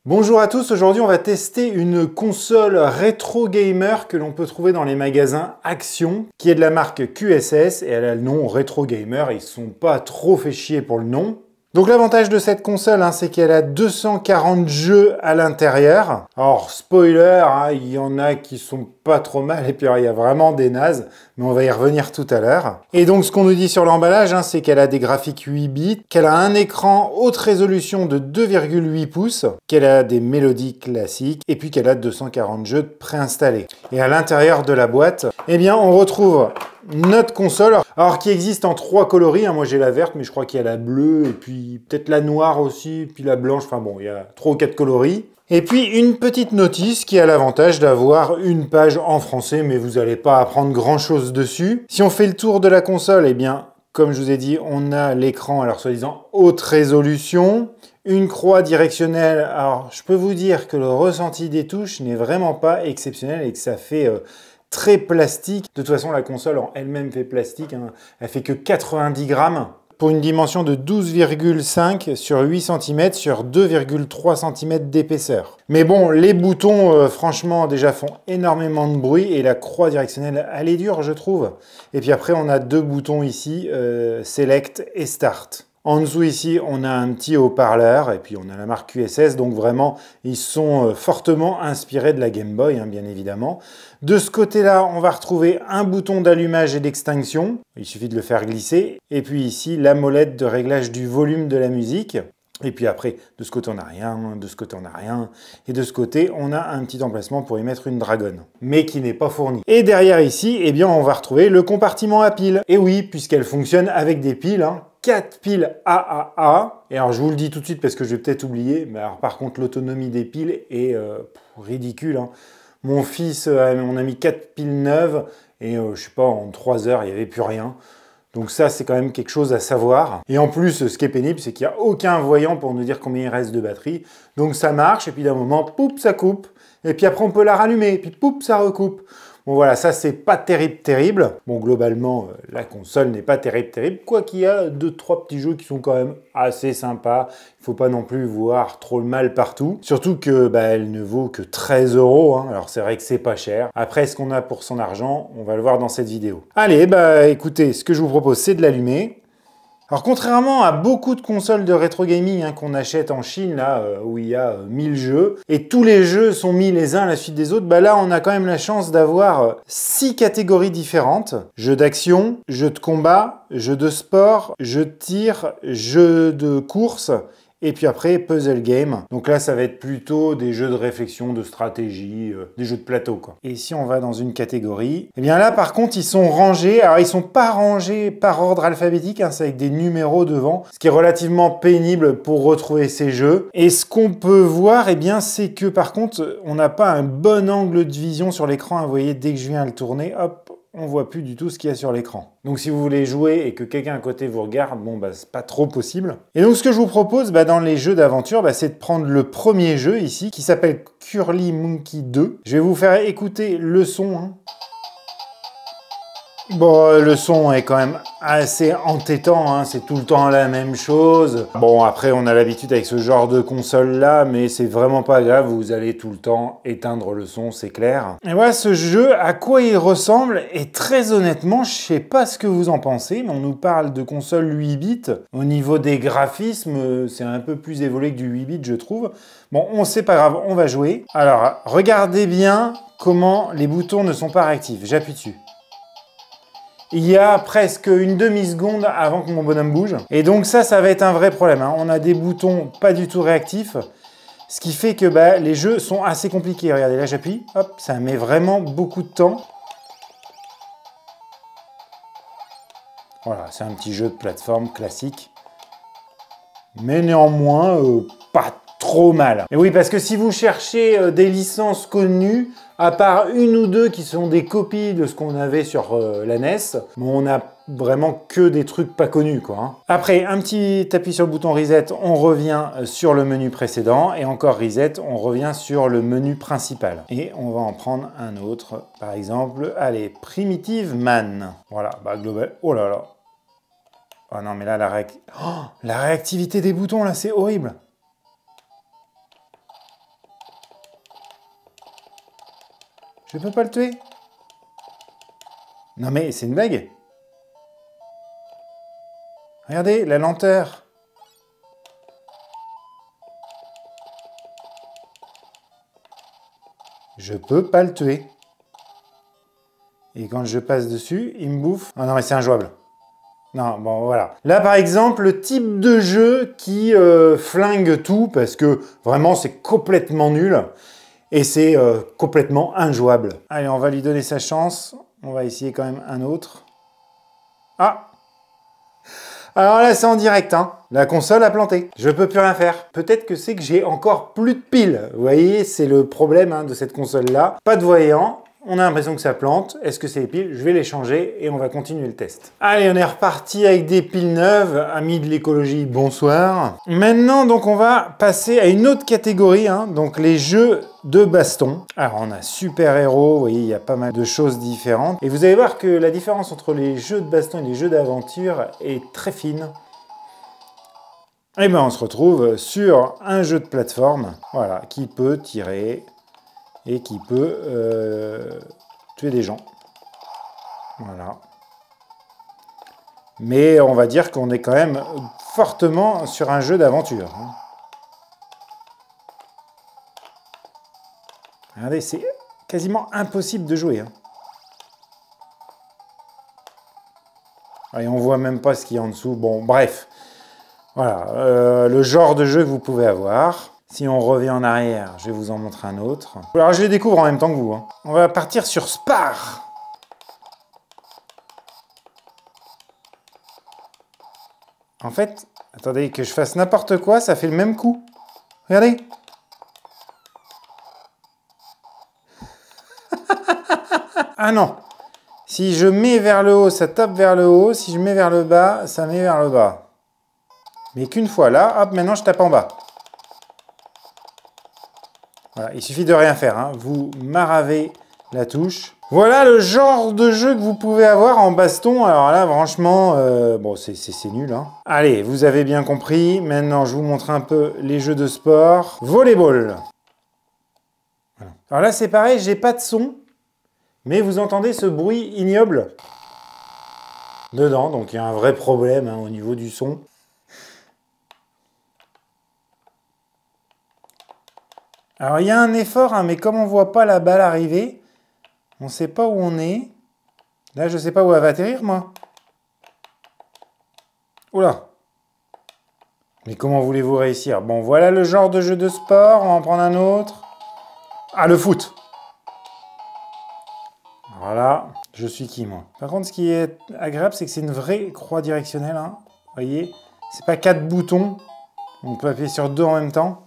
Bonjour à tous, aujourd'hui on va tester une console rétro gamer que l'on peut trouver dans les magasins Action, qui est de la marque QSS et elle a le nom Retro Gamer, ils ne sont pas trop fait chier pour le nom. Donc l'avantage de cette console, c'est qu'elle a 240 jeux à l'intérieur. Alors spoiler, il y en a qui sont pas trop mal et puis il y a vraiment des nazes, mais on va y revenir tout à l'heure. Et donc ce qu'on nous dit sur l'emballage, c'est qu'elle a des graphiques 8 bits, qu'elle a un écran haute résolution de 2,8 pouces, qu'elle a des mélodies classiques et puis qu'elle a 240 jeux préinstallés. Et à l'intérieur de la boîte, eh bien on retrouve notre console, alors qui existe en 3 coloris, moi j'ai la verte, mais je crois qu'il y a la bleue, et puis peut-être la noire aussi, puis la blanche, enfin bon, il y a 3 ou 4 coloris. Et puis une petite notice qui a l'avantage d'avoir une page en français, mais vous n'allez pas apprendre grand chose dessus. Si on fait le tour de la console, eh bien, comme je vous ai dit, on a l'écran, alors soi-disant haute résolution, une croix directionnelle. Alors je peux vous dire que le ressenti des touches n'est vraiment pas exceptionnel et que ça fait très plastique. De toute façon, la console en elle-même fait plastique. Elle fait que 90 grammes pour une dimension de 12,5 sur 8 cm sur 2,3 cm d'épaisseur. Mais bon, les boutons, franchement, déjà font énormément de bruit et la croix directionnelle, elle est dure, je trouve. Et puis après, on a deux boutons ici, Select et Start. En dessous ici, on a un petit haut-parleur et puis on a la marque QSS, donc vraiment, ils sont fortement inspirés de la Game Boy, bien évidemment. De ce côté-là, on va retrouver un bouton d'allumage et d'extinction, il suffit de le faire glisser. Et puis ici, la molette de réglage du volume de la musique. Et puis après, de ce côté, on n'a rien, de ce côté, on n'a rien. Et de ce côté, on a un petit emplacement pour y mettre une dragonne, mais qui n'est pas fourni. Et derrière ici, eh bien, on va retrouver le compartiment à piles. Et oui, puisqu'elle fonctionne avec des piles, 4 piles AAA. Et alors, je vous le dis tout de suite parce que je vais peut-être oublier, mais alors par contre, l'autonomie des piles est ridicule. Mon fils, on a mis 4 piles neuves et je sais pas, en 3 heures, il n'y avait plus rien. Donc ça, c'est quand même quelque chose à savoir. Et en plus, ce qui est pénible, c'est qu'il n'y a aucun voyant pour nous dire combien il reste de batterie. Donc ça marche, et puis d'un moment, poup, ça coupe. Et puis après, on peut la rallumer, et puis poup, ça recoupe. Bon voilà, ça c'est pas terrible. Bon, globalement, la console n'est pas terrible. Quoi qu'il y a 2-3 petits jeux qui sont quand même assez sympas. Il faut pas non plus voir trop le mal partout. Surtout que elle ne vaut que 13 €. Alors c'est vrai que c'est pas cher. Après, ce qu'on a pour son argent, on va le voir dans cette vidéo. Allez, écoutez, ce que je vous propose, c'est de l'allumer. Alors contrairement à beaucoup de consoles de rétro gaming qu'on achète en Chine, là où il y a 1000 jeux, et tous les jeux sont mis les uns à la suite des autres, là on a quand même la chance d'avoir 6 catégories différentes. Jeux d'action, jeux de combat, jeux de sport, jeux de tir, jeux de course, et puis après, puzzle game. Donc là, ça va être plutôt des jeux de réflexion, de stratégie, des jeux de plateau, quoi. Et si on va dans une catégorie, eh bien là, par contre, ils sont rangés. Alors, ils sont pas rangés par ordre alphabétique, c'est avec des numéros devant, ce qui est relativement pénible pour retrouver ces jeux. Et ce qu'on peut voir, eh bien, c'est que par contre, on n'a pas un bon angle de vision sur l'écran. Vous voyez, dès que je viens à le tourner, hop, on voit plus du tout ce qu'il y a sur l'écran. Donc si vous voulez jouer et que quelqu'un à côté vous regarde, c'est pas trop possible. Et donc ce que je vous propose dans les jeux d'aventure, c'est de prendre le premier jeu ici, qui s'appelle Curly Monkey 2. Je vais vous faire écouter le son. Bon, le son est quand même assez entêtant, c'est tout le temps la même chose. Bon, après, on a l'habitude avec ce genre de console-là, mais c'est vraiment pas grave, vous allez tout le temps éteindre le son, c'est clair. Et voilà, ce jeu, à quoi il ressemble, et très honnêtement, je sais pas ce que vous en pensez, mais on nous parle de console 8 bits. Au niveau des graphismes, c'est un peu plus évolué que du 8 bits, je trouve. Bon, c'est pas grave, on va jouer. Alors, regardez bien comment les boutons ne sont pas réactifs. J'appuie dessus. Il y a presque une demi-seconde avant que mon bonhomme bouge. Et donc ça va être un vrai problème. On a des boutons pas du tout réactifs. Ce qui fait que les jeux sont assez compliqués. Regardez, là j'appuie, hop, ça met vraiment beaucoup de temps. Voilà, c'est un petit jeu de plateforme classique. Mais néanmoins, pas trop mal. Et oui, parce que si vous cherchez des licences connues, à part une ou deux qui sont des copies de ce qu'on avait sur la NES, on a vraiment que des trucs pas connus, quoi. Après, un petit appui sur le bouton Reset, on revient sur le menu précédent, et encore Reset, on revient sur le menu principal. Et on va en prendre un autre, par exemple, allez, Primitive Man. Voilà, global, oh là là. Oh non, mais là, la réactivité des boutons, là, c'est horrible. Je peux pas le tuer? Non mais c'est une blague. Regardez, la lenteur. Je peux pas le tuer. Et quand je passe dessus, il me bouffe. Ah non mais c'est injouable. Non, bon voilà. Là par exemple, le type de jeu qui flingue tout parce que vraiment c'est complètement nul et c'est complètement injouable. Allez, on va lui donner sa chance. On va essayer quand même un autre. Ah! Alors là, c'est en direct, hein. La console a planté. Je peux plus rien faire. Peut-être que c'est que j'ai encore plus de piles. Vous voyez, c'est le problème hein, de cette console-là. Pas de voyant. On a l'impression que ça plante. Est-ce que c'est les piles? Je vais les changer et on va continuer le test. Allez, on est reparti avec des piles neuves. Amis de l'écologie, bonsoir. Maintenant, donc, on va passer à une autre catégorie, hein, donc les jeux de baston. Alors, on a super-héros. Vous voyez, il y a pas mal de choses différentes. Et vous allez voir que la différence entre les jeux de baston et les jeux d'aventure est très fine. Et bien, on se retrouve sur un jeu de plateforme, voilà, qui peut tirer et qui peut tuer des gens. Voilà. Mais on va dire qu'on est quand même fortement sur un jeu d'aventure. Regardez, c'est quasiment impossible de jouer. Et on voit même pas ce qu'il y a en dessous. Bon, bref. Voilà, le genre de jeu que vous pouvez avoir. Si on revient en arrière, je vais vous en montrer un autre. Alors, je les découvre en même temps que vous. Hein. On va partir sur Spar. En fait, attendez, que je fasse n'importe quoi, ça fait le même coup. Regardez. Ah non. Si je mets vers le haut, ça tape vers le haut. Si je mets vers le bas, ça met vers le bas. Mais qu'une fois là, hop, maintenant je tape en bas. Voilà, il suffit de rien faire, hein. Vous maravez la touche. Voilà le genre de jeu que vous pouvez avoir en baston. Alors là, franchement, bon, c'est nul. Hein. Allez, vous avez bien compris. Maintenant, je vous montre un peu les jeux de sport. Volleyball. Voilà. Alors là, c'est pareil, j'ai pas de son, mais vous entendez ce bruit ignoble dedans. Donc il y a un vrai problème hein, au niveau du son. Alors il y a un effort, hein, mais comme on ne voit pas la balle arriver, on ne sait pas où on est. Là, je ne sais pas où elle va atterrir, moi. Oula. Mais comment voulez-vous réussir? Bon, voilà le genre de jeu de sport. On va en prendre un autre. Ah, le foot. Voilà. Je suis qui, moi? Par contre, ce qui est agréable, c'est que c'est une vraie croix directionnelle. Hein. Vous voyez? C'est pas 4 boutons. On peut appuyer sur 2 en même temps.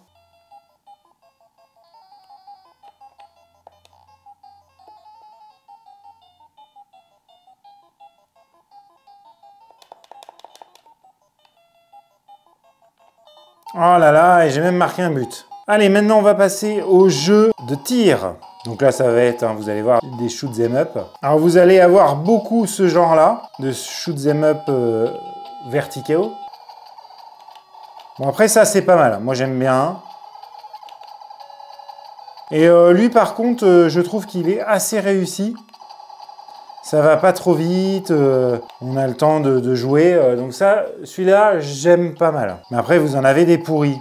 Oh là là, et j'ai même marqué un but. Allez, maintenant on va passer au jeu de tir. Donc là, ça va être, hein, vous allez voir, des shoot 'em up. Alors vous allez avoir beaucoup ce genre-là, de shoot 'em up verticaux. Bon, après ça, c'est pas mal. Moi, j'aime bien. Et lui, par contre, je trouve qu'il est assez réussi. Ça va pas trop vite, on a le temps de jouer. Donc ça, celui-là, j'aime pas mal. Mais après, vous en avez des pourris.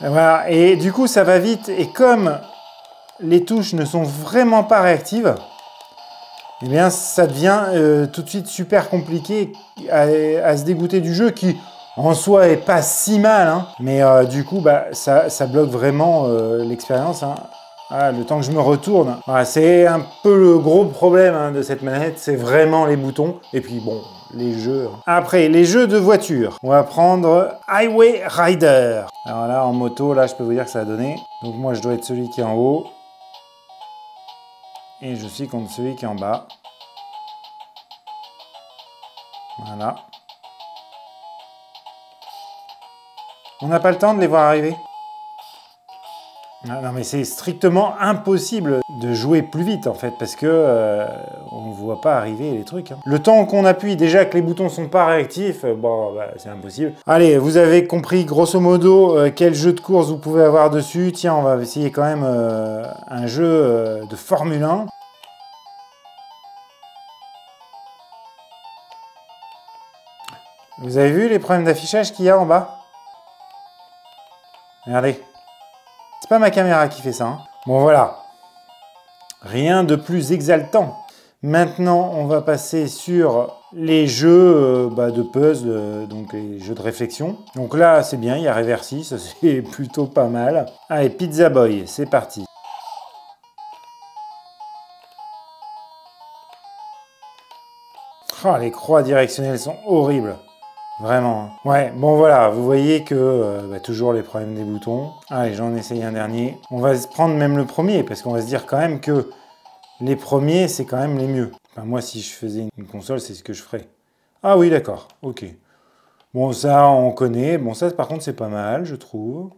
Et voilà, et du coup, ça va vite. Et comme les touches ne sont vraiment pas réactives, eh bien, ça devient tout de suite super compliqué à se dégoûter du jeu qui... En soi, est pas si mal, hein. Mais du coup, bah, ça bloque vraiment l'expérience. Hein. Ah, le temps que je me retourne. Voilà, c'est un peu le gros problème hein, de cette manette, c'est vraiment les boutons. Et puis bon, les jeux. Après, les jeux de voiture. On va prendre Highway Rider. Alors là, en moto, là, je peux vous dire que ça a donné. Donc moi, je dois être celui qui est en haut. Et je suis contre celui qui est en bas. Voilà. On n'a pas le temps de les voir arriver. Ah, non mais c'est strictement impossible de jouer plus vite en fait parce que on voit pas arriver les trucs. Hein. Le temps qu'on appuie, déjà que les boutons sont pas réactifs, bon bah, c'est impossible. Allez, vous avez compris grosso modo quel jeu de course vous pouvez avoir dessus. Tiens, on va essayer quand même un jeu de Formule 1. Vous avez vu les problèmes d'affichage qu'il y a en bas? Regardez. C'est pas ma caméra qui fait ça. Hein. Bon voilà. Rien de plus exaltant. Maintenant, on va passer sur les jeux de puzzle, donc les jeux de réflexion. Donc là, c'est bien, il y a Reversi, ça c'est plutôt pas mal. Allez, Pizza Boy, c'est parti. Oh, les croix directionnelles sont horribles. Vraiment. Ouais, bon voilà, vous voyez que toujours les problèmes des boutons. Allez, j'en essaye un dernier. On va se prendre même le premier, parce qu'on va se dire quand même que les premiers, c'est quand même les mieux. Enfin, moi, si je faisais une console, c'est ce que je ferais. Ah oui, d'accord, ok. Bon, ça, on connaît. Bon, ça, par contre, c'est pas mal, je trouve.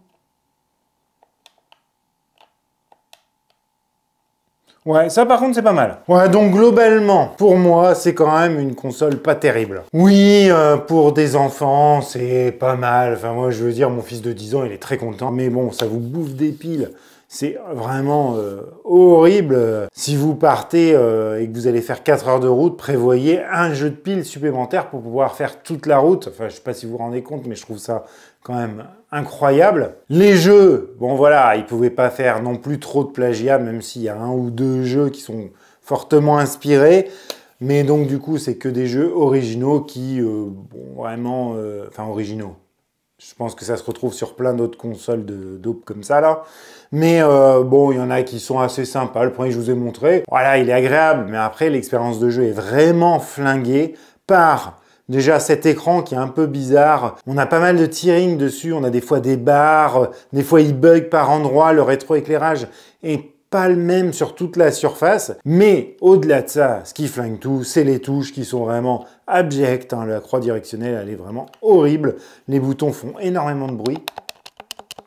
Ouais, ça par contre c'est pas mal. Ouais, donc globalement, pour moi, c'est quand même une console pas terrible. Oui, pour des enfants, c'est pas mal. Enfin, moi, je veux dire, mon fils de 10 ans, il est très content. Mais bon, ça vous bouffe des piles. C'est vraiment horrible. Si vous partez et que vous allez faire 4 heures de route, prévoyez un jeu de piles supplémentaire pour pouvoir faire toute la route. Enfin, je sais pas si vous vous rendez compte, mais je trouve ça quand même incroyable. Les jeux, bon voilà, ils pouvaient pas faire non plus trop de plagiat, même s'il y a un ou deux jeux qui sont fortement inspirés. Mais donc du coup, c'est que des jeux originaux qui, bon, vraiment, enfin originaux. Je pense que ça se retrouve sur plein d'autres consoles de dope comme ça là. Mais bon, il y en a qui sont assez sympas. Le premier que je vous ai montré, voilà, il est agréable. Mais après, l'expérience de jeu est vraiment flinguée par déjà cet écran qui est un peu bizarre. On a pas mal de tearing dessus. On a des fois des barres. Des fois, il bug par endroits. Le rétroéclairage est pas le même sur toute la surface. Mais au-delà de ça, ce qui flingue tout, c'est les touches qui sont vraiment abjectes. Hein. La croix directionnelle, elle est vraiment horrible. Les boutons font énormément de bruit.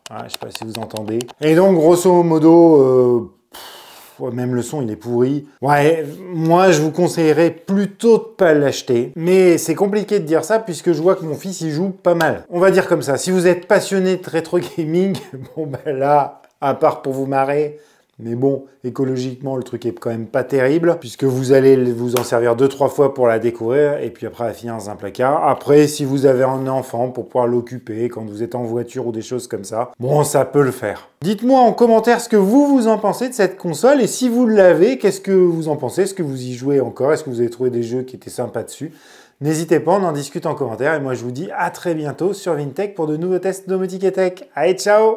Ah, je sais pas si vous entendez. Et donc, grosso modo, même le son, il est pourri. Ouais, moi, je vous conseillerais plutôt de pas l'acheter. Mais c'est compliqué de dire ça puisque je vois que mon fils, il joue pas mal. On va dire comme ça. Si vous êtes passionné de rétro gaming, bon ben là, à part pour vous marrer, mais bon, écologiquement, le truc est quand même pas terrible, puisque vous allez vous en servir 2-3 fois pour la découvrir, et puis après, elle va finir dans un placard. Après, si vous avez un enfant pour pouvoir l'occuper quand vous êtes en voiture ou des choses comme ça, bon, ça peut le faire. Dites-moi en commentaire ce que vous en pensez de cette console, et si vous l'avez, qu'est-ce que vous en pensez? Est-ce que vous y jouez encore? Est-ce que vous avez trouvé des jeux qui étaient sympas dessus? N'hésitez pas, on en discute en commentaire, et moi je vous dis à très bientôt sur Vintech pour de nouveaux tests domotique et tech. Allez, ciao!